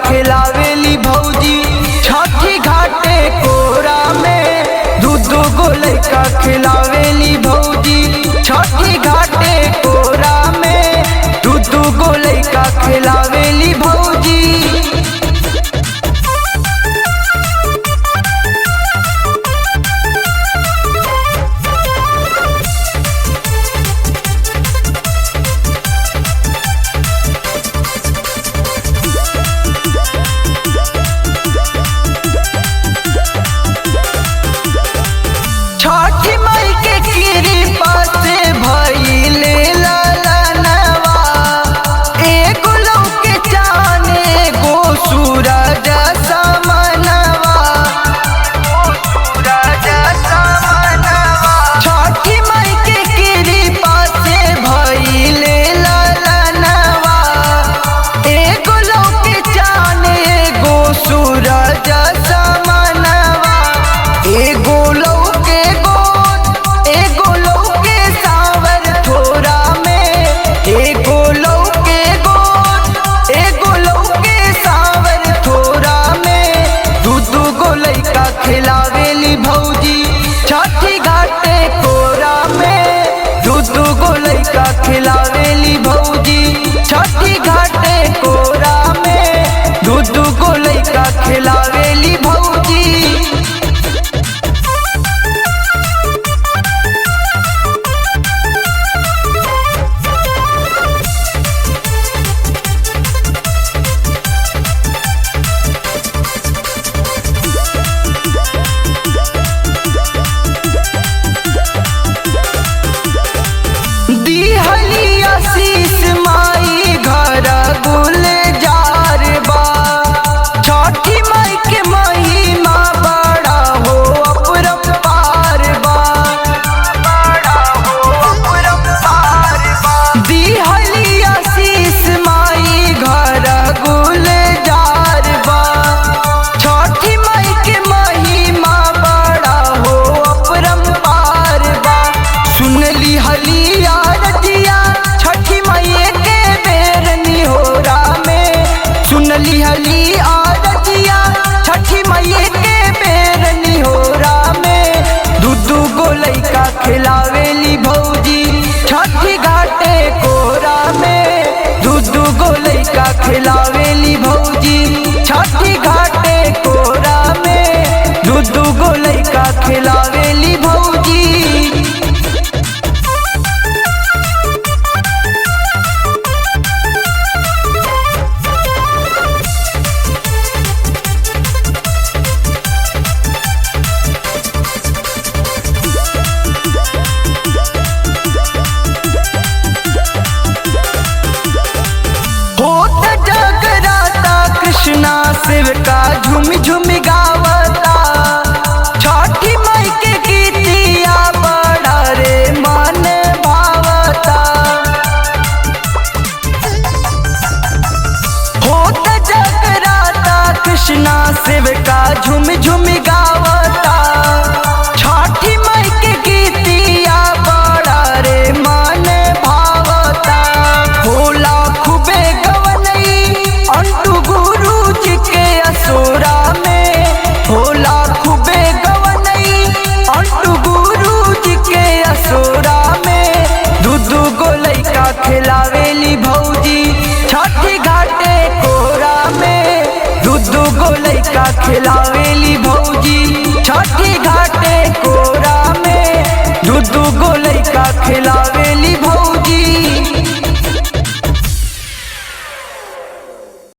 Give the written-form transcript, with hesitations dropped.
खिलावेली भौजी छठी घाटे कोरा में। दूध गो लइका खिलावेली भौजी छठी घाटे कोरा में। दूध गो लइका खिलावेली भौजी। छठी माई के कृपा से भइले ललनवा। एगो लौके चाँद एगो सूरज समनवा। छठी माई के कृपा से भइले ललनवा। एगो लौके चाँद एगो सूरज समनवा। एगो लौके एगो लौके सावर थोरा में। एगो लौके एगो लौके सावर थोरा में। दूध गो लइका खिलावेली भौजी छठी घाटे कोरा में। दूध गो लइका खिलावेली भौजी छठी घाटे कोरा में। दूध गो लइका खिलावेली भौजी। दिहली आशीष माई घर गुलजार बा। छठी माई के महिमा बड़ा हो अपरंपार बा। दिहली आशीष माई घर गुलजार बा। छठी माई के महिमा बड़ा हो अपरंपार बा। सुनली हलिया छठी मैया के बेर निहोरा में। सुनली हली आरतिया छठी मैया के बेर निहोरा में। दूध गो लइका खिलावेली भौजी छठी घाटे कोरा में। दूध गो लइका खिलावेली भौजी छठी घाटे कोरा में। दूध गो लइका खिलावेली भौजी। कृष्णा शिव का झूम झूम गावता। छठी माई के गीतिया बड़ा रे मन भावता। होत जगराता कृष्णा शिव का झूम झूम गावता। छठी माई के गीतिया बड़ा रे मन भावता। होला खूबे गवनई अंटू के असोरा में। होला खूबे गवनई अंटू गुरु जी के असोरा में। दूध गो लइका खिलावेली भौजी छठी घाटे कोरा में। दूध गो लइका खिलावेली भौजी छठी घाटे कोरा में। दूध गो लइका खिलावे